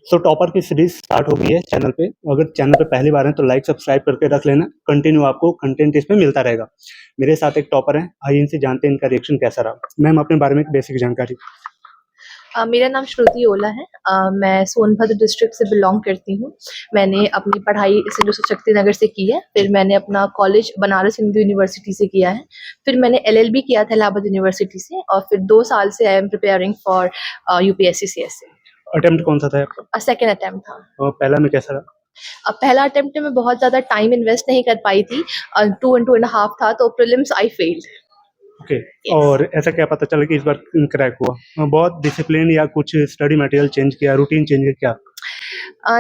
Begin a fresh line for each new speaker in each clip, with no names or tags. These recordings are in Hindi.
सो टॉपर की सीरीज स्टार्ट हो गई है चैनल पे। अगर चैनल पे पहली बार है तो लाइक सब्सक्राइब करके रख लेना, कंटिन्यू आपको कंटेंट इसमें मिलता रहेगा। मेरे साथ एक टॉपर है, आइए इनसे जानते हैं इनका रिएक्शन कैसा रहा। मैम अपने बारे में एक बेसिक जानकारी।
मेरा नाम श्रुति ओला है। मैं सोनभद्र डिस्ट्रिक्ट से बिलोंग करती हूँ। मैंने अपनी पढ़ाई सिंधु शक्ति नगर से की है, फिर मैंने अपना कॉलेज बनारस हिंदू यूनिवर्सिटी से किया है, फिर मैंने एलएलबी किया था इलाहाबाद यूनिवर्सिटी से, और फिर 2 साल से I am preparing for UPSC CSA.
Attempt कौन सा था आपका?
सेकेंड अटेम्प्ट था।
और पहला में कैसा रहा?
पहला अटेम्प्ट में बहुत ज़्यादा टाइम इन्वेस्ट नहीं कर पाई थी, 2 and 2.5 था, तो प्रीलिम्स आई फेल्ड।
ओके। और ऐसा क्या पता चला कि इस बार क्रैक हुआ? बहुत डिसिप्लिन या कुछ स्टडी मटेरियल चेंज किया, रूटीन चेंज किया क्या?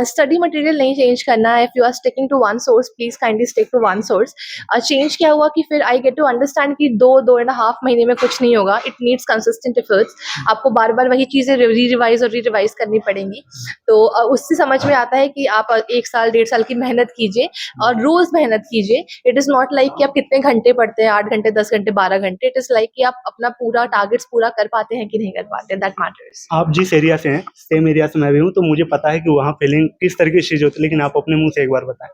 स्टडी मटेरियल नहीं चेंज करना है। If you are sticking to one source, please kindly stick to one source. Change क्या हुआ कि फिर आई गेट टू अंडरस्टैंड कि 2-2.5 महीने में कुछ नहीं होगा। It needs consistent efforts. आपको बार बार वही चीज़ें रिवाइज और री रिवाइज करनी पड़ेंगी। तो उससे समझ में आता है कि आप 1 साल 1.5 साल की मेहनत कीजिए और रोज मेहनत कीजिए। इट इज़ नॉट लाइक कि आप कितने घंटे पढ़ते हैं, 8 घंटे, 10 घंटे, 12 घंटे। इट इज़ लाइक कि आप अपना पूरा टारगेट्स पूरा कर पाते हैं कि नहीं कर पाते, दैट मैटर्स।
आप जिस एरिया से हैं, सेम एरिया से मैं भी हूँ, तो मुझे पता है कि वहाँ फीलिंग किस तरह की चीज होती है, लेकिन आप अपने मुंह से एक बार बताएं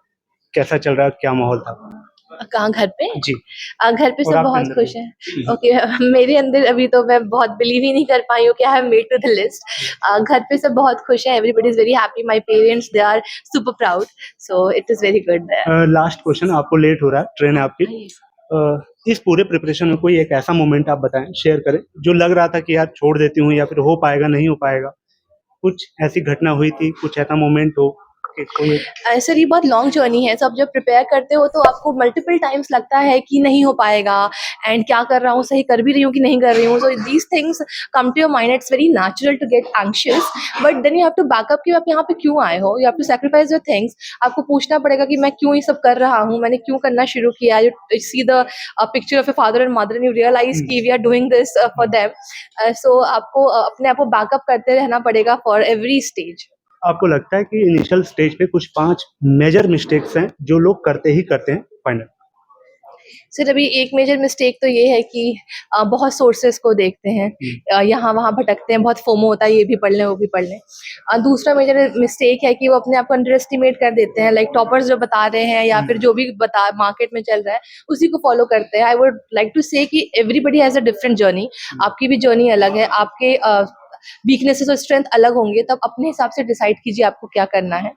कैसा चल रहा है, क्या माहौल था?
कहाँ, घर पे?
जी।
घर पे
और
सब
आपके
बहुत
अंदर
खुश
भी?
हैं। ओके। मेरे अंदर अभी तो मैं बहुत बिलीव ही नहीं कर पाई हूँ कि I have made to the list. घर पे सब बहुत खुश हैं। Everybody is very happy. My parents, they are super proud. So it is very good there.
Last question, आपको लेट हो रहा है, ट्रेन है आपकी। इस पूरे प्रिपरेशन में कोई एक ऐसा मोमेंट आप बताएं, शेयर करें, जो लग रहा था कि यार छोड़ देती हूँ या फिर हो पाएगा नहीं हो पाएगा, कुछ ऐसी घटना हुई थी, कुछ ऐसा मोमेंट हो कि कोई?
सर, ये बहुत लॉन्ग जर्नी है। सब जब प्रिपेयर करते हो तो आपको मल्टीपल टाइम्स लगता है कि नहीं हो पाएगा, एंड क्या कर रहा हूँ, सही कर भी रही हूँ कि नहीं कर रही हूँ। So these things come to your mind. It's very natural to get anxious, but then you have to back up कि आप यहाँ पे क्यों आए हो। You have to sacrifice your things. आपको पूछना पड़ेगा कि मैं क्यों ये सब कर रहा हूँ, मैंने क्यों करना शुरू किया। You see the picture of a father and mother and you realize कि we are doing this for them. So आपको अपने आप को बैकअप करते रहना पड़ेगा फॉर एवरी स्टेज।
आपको लगता है कि इनिशियल स्टेज पे कुछ 5 मेजर मिस्टेक्स हैं जो लोग करते ही करते हैं फाइनल?
सर, अभी एक मेजर मिस्टेक तो ये है कि बहुत सोर्सेस को देखते हैं, यहाँ वहाँ भटकते हैं, बहुत फोमो होता है, ये भी पढ़ लें वो भी पढ़ लें। दूसरा मेजर मिस्टेक है कि वो अपने आप को अंडर एस्टिमेट कर देते हैं। लाइक टॉपर्स जो बता रहे हैं या फिर जो भी बता मार्केट में चल रहा है उसी को फॉलो करते हैं। आई वुड लाइक टू से कि everybody has a different journey. आपकी भी जर्नी अलग है, आपके वीकनेसेस और स्ट्रेंथ अलग होंगे, तब अपने हिसाब से डिसाइड कीजिए आपको क्या करना है।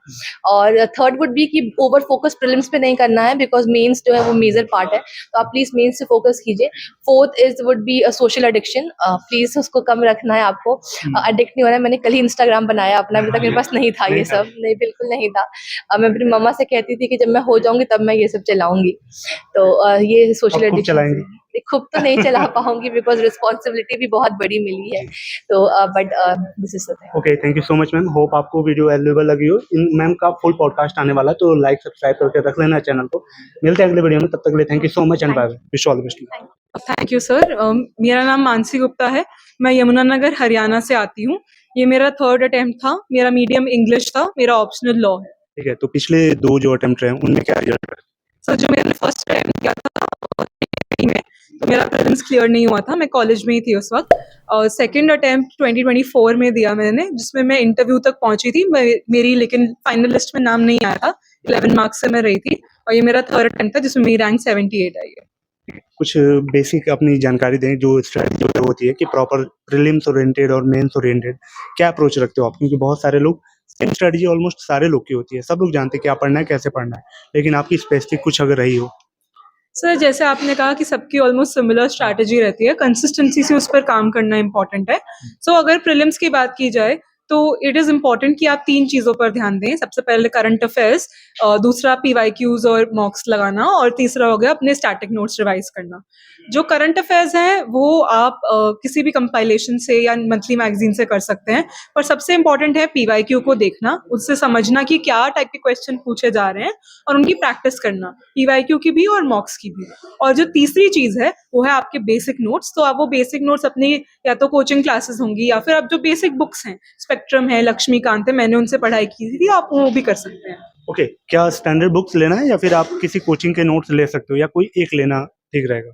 और थर्ड वुड बी कि ओवर फोकस प्रीलिम्स पे नहीं करना है, बिकॉज मेंस जो है वो मेजर पार्ट है, तो आप प्लीज मेंस से फोकस कीजिए। Fourth is would be social addiction. Please उसको कम रखना है आपको। एडिक्ट नहीं होना है। मैंने कल ही इंस्टाग्राम बनाया अपना, अभी तक मेरे पास नहीं था ये सब, नहीं बिल्कुल नहीं था। मैं अपनी मम्मा से कहती थी कि जब मैं हो जाऊंगी तब मैं ये सब चलाऊंगी। तो ये सोशल
अब खूब
एडिक्शन
चलाएंगे?
खुद तो नहीं चला पाऊंगी बिकॉज रिस्पॉन्सिबिलिटी भी बहुत बड़ी मिली है। तो but this is the thing.
Okay, thank you so much ma'am. Hope आपको वीडियो वैल्यूएबल लगी हो। इन मैम का फुल पॉडकास्ट आने वाला है, तो लाइक सब्सक्राइब करके रख लेना चैनल को। मिलते हैं अगले वीडियो में, तब तक के लिए thank you so much and bye bye. Wish all the best.
Thank you sir. मेरा नाम मानसी गुप्ता है। मैं यमुनानगर हरियाणा से आती हूँ। ये मेरा 3rd अटेम्प्ट था। मेरा मीडियम इंग्लिश था। मेरा ऑप्शनल लॉ है।
ठीक है, तो पिछले 2 जो अटेम्प्ट रहे उनमें क्या रिजल्ट रहा?
सर, जो मैंने फर्स्ट अटेम्प्ट किया था में, तो मेरा प्रीलिम्स क्लियर नहीं हुआ था। मैं कॉलेज में ही थी उस वक्त। और सेकंड अटेम्प्ट 2024 में दिया मैंने, जिसमें मैं इंटरव्यू तक पहुंची थी। मेरी लेकिन फाइनल लिस्ट में नाम नहीं आया था। 11 मार्क्स से मैं रही थी। और ये मेरा 3rd अटेम्प्ट था जिसमें मेरी रैंक 78 आई है।
कुछ बेसिक अपनी जानकारी दें, जो स्ट्रेटजी जो होती है कि प्रॉपर प्रीलिम्स ओरिएंटेड और मेंस ओरिएंटेड क्या अप्रोच रखते हो आप? क्योंकि बहुत सारे लोग, सेम स्ट्रेटजी ऑलमोस्ट सारे लोग की होती है, सब लोग जानते हैं क्या पढ़ना है कैसे पढ़ना है, लेकिन आपकी स्पेसिफिक कुछ अगर रही हो।
सर, जैसे आपने कहा कि सबकी ऑलमोस्ट सिमिलर स्ट्रैटेजी रहती है, कंसिस्टेंसी से उस पर काम करना इंपॉर्टेंट है। सो अगर प्रीलिम्स की बात की जाए तो इट इज़ इम्पॉर्टेंट कि आप 3 चीज़ों पर ध्यान दें। सबसे पहले करंट अफेयर्स, दूसरा पीवाईक्यूज और मॉक्स लगाना, और तीसरा हो गया अपने स्टैटिक नोट्स रिवाइज करना। जो करंट अफेयर्स हैं वो आप किसी भी कंपाइलेशन से या मंथली मैगजीन से कर सकते हैं, पर सबसे इम्पॉर्टेंट है पीवाईक्यू को देखना, उससे समझना कि क्या टाइप के क्वेश्चन पूछे जा रहे हैं और उनकी प्रैक्टिस करना, पीवाईक्यू की भी और मॉक्स की भी। और जो तीसरी चीज़ है वो है आपके बेसिक नोट्स। तो आप वो बेसिक नोट्स अपनी या तो कोचिंग क्लासेस होंगी या फिर आप जो बेसिक बुक्स हैं, स्पेक्ट्रम है, लक्ष्मीकांत है, मैंने उनसे पढ़ाई की थी, आप वो भी कर सकते हैं।
ओके, क्या स्टैंडर्ड बुक्स लेना है या फिर आप किसी कोचिंग के नोट्स ले सकते हो, या कोई एक लेना ठीक रहेगा?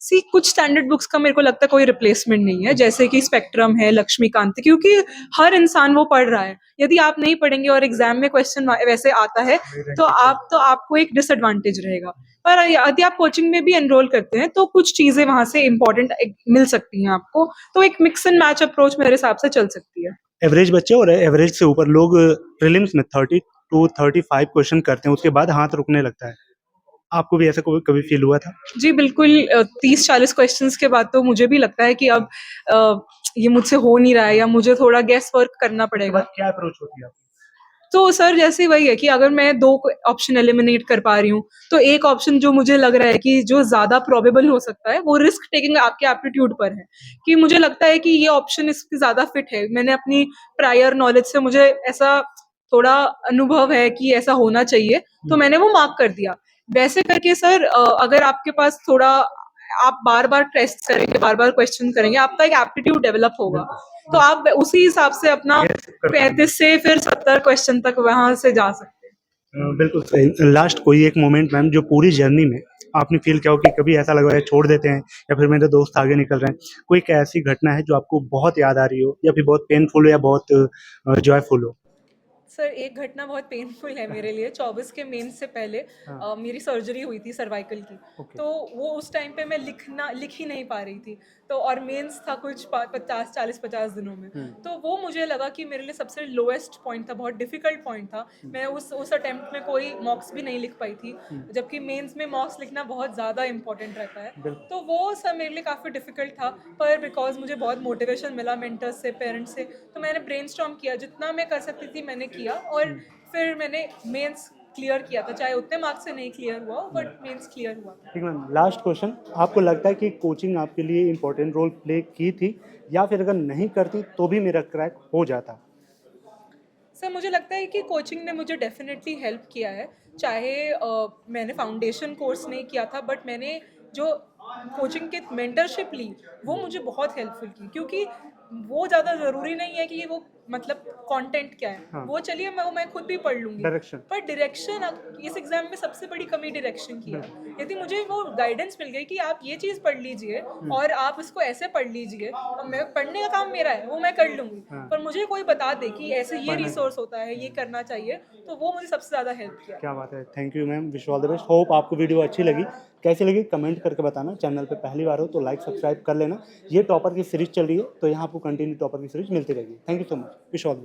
सी कुछ स्टैंडर्ड बुक्स का मेरे को लगता है कोई रिप्लेसमेंट नहीं है, जैसे कि स्पेक्ट्रम है, लक्ष्मीकांत, क्योंकि हर इंसान वो पढ़ रहा है। यदि आप नहीं पढ़ेंगे और एग्जाम में क्वेश्चन वैसे आता है तो आपको एक डिसएडवांटेज रहेगा। पर यदि आप कोचिंग में भी एनरोल करते हैं तो कुछ चीजें वहां से इंपॉर्टेंट मिल सकती हैं आपको, तो एक मिक्स एंड मैच अप्रोच मेरे हिसाब से चल सकती है।
एवरेज बच्चे और एवरेज से ऊपर लोग प्रीलिम्स में 30 to 35 क्वेश्चन करते हैं, उसके बाद हाथ रुकने लगता है। आपको भी ऐसा कभी फील हुआ था?
जी बिल्कुल, 30-40 क्वेश्चंस के बाद तो मुझे भी लगता है कि अब ये मुझसे हो नहीं रहा है या मुझे थोड़ा गेस वर्क करना
उसके
पड़ेगा।
बाद क्या अप्रोच होती है आपकी?
तो सर जैसे वही है कि अगर मैं 2 ऑप्शन एलिमिनेट कर पा रही हूँ, तो एक ऑप्शन जो मुझे लग रहा है कि जो ज़्यादा प्रोबेबल हो सकता है, वो रिस्क टेकिंग आपके एप्टीट्यूड पर है। कि मुझे लगता है कि ये ऑप्शन इसके ज़्यादा फिट है। मैंने अपनी प्रायर नॉलेज से मुझे ऐसा थोड़ा अनुभव है कि ऐसा होना चाहिए, तो मैंने वो मार्क कर दिया। वैसे करके सर अगर आपके पास थोड़ा आप बार-बार टेस्ट करेंगे, बार-बार क्वेश्चन करेंगे, आपका एक एप्टीट्यूड डेवलप होगा। तो आप उसी हिसाब से अपना
Yes, कर पाएंगे।
35 से फिर 70 क्वेश्चन तक वहां से जा सकते हैं।
बिल्कुल सही। लास्ट कोई एक मोमेंट मैम जो पूरी जर्नी में आपने फील किया हो कि कभी ऐसा लगा है छोड़ देते हैं या फिर मेरे दोस्त आगे निकल रहे हैं, कोई एक ऐसी घटना है जो आपको बहुत याद आ रही हो या फिर बहुत पेनफुल हो या बहुत जॉयफुल हो?
सर एक घटना बहुत पेनफुल है मेरे लिए। 24 के मेंस से पहले
हाँ।
मेरी सर्जरी हुई थी सर्वाइकल की।
ओके।
तो वो उस टाइम पे मैं लिख ही नहीं पा रही थी। तो और मेंस था कुछ 40-50 दिनों में। तो वो मुझे लगा कि मेरे लिए सबसे लोएस्ट पॉइंट था, बहुत डिफिकल्ट पॉइंट था। मैं उस अटेम्प्ट में कोई मॉक्स भी नहीं लिख पाई थी, जबकि मेंस में मॉक्स लिखना बहुत ज़्यादा इंपॉर्टेंट रहता है।
बिल्कुल।
तो वो सब मेरे लिए काफ़ी डिफिकल्ट था, पर बिकॉज मुझे बहुत मोटिवेशन मिला मेंटर्स से, पेरेंट्स से, तो मैंने ब्रेनस्टॉर्म किया, जितना मैं कर सकती थी मैंने किया और फिर मैंने मेंस क्लियर किया था। चाहे उतने मार्क्स से नहीं क्लियर हुआ बट मेंस क्लियर हुआ था।
ठीक मैम, लास्ट क्वेश्चन, आपको लगता है कि कोचिंग आपके लिए इम्पोर्टेंट रोल प्ले की थी या फिर अगर नहीं करती तो भी मेरा क्रैक हो जाता?
सर मुझे लगता है कि कोचिंग ने मुझे डेफिनेटली हेल्प किया है। चाहे मैंने फाउंडेशन कोर्स नहीं किया था, बट मैंने जो कोचिंग की मेंटरशिप ली वो मुझे बहुत हेल्पफुल की, क्योंकि वो ज़्यादा ज़रूरी नहीं है कि वो मतलब कंटेंट क्या है,
हाँ।
वो चलिए मैं खुद भी पढ़ लूँगी,
डायरेक्शन।
पर डायरेक्शन इस एग्ज़ाम में सबसे बड़ी कमी डायरेक्शन की है। यदि मुझे वो गाइडेंस मिल गई कि आप ये चीज़ पढ़ लीजिए और आप इसको ऐसे पढ़ लीजिए, और मैं पढ़ने का काम मेरा है, वो मैं कर लूँगी,
हाँ।
पर मुझे कोई बता दे कि ऐसे ये
पढ़ना
रिसोर्स होता है, ये करना चाहिए, तो वो मुझे सबसे ज़्यादा हेल्प किया।
क्या बात है, thank you ma'am, wish all the best. Hope आपको वीडियो अच्छी लगी, कैसी लगी कमेंट करके बताना। चैनल पे पहली बार हो तो लाइक सब्सक्राइब कर लेना। ये टॉपर की सीरीज चल रही है तो यहाँ आपको कंटिन्यू टॉपर की सीरीज मिलती रहेगी। Thank you so much, wish all.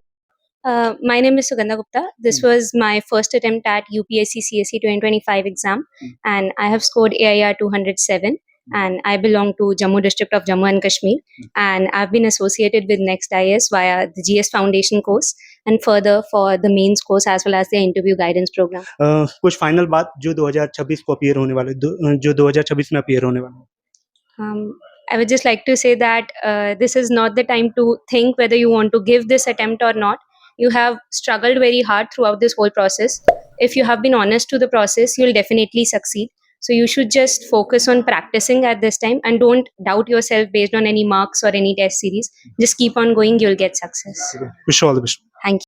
My name is Sugandha Gupta. This was my first attempt at UPSC CSE 2025 exam, and I have scored AIR 207. And I belong to Jammu district of Jammu and Kashmir. And I've been associated with Next IS via the GS Foundation course, and further for the mains course as well as the interview guidance program.
कुछ फाइनल बात जो 2026 को अपीयर होने वाले, जो 2026 में अपीयर होने वाले?
I would just like to say that this is not the time to think whether you want to give this attempt or not. You have struggled very hard throughout this whole process. If you have been honest to the process, you'll definitely succeed. So you should just focus on practicing at this time and don't doubt yourself based on any marks or any test series. Just keep on going, you'll get success.
Wish all the best.
Thank you.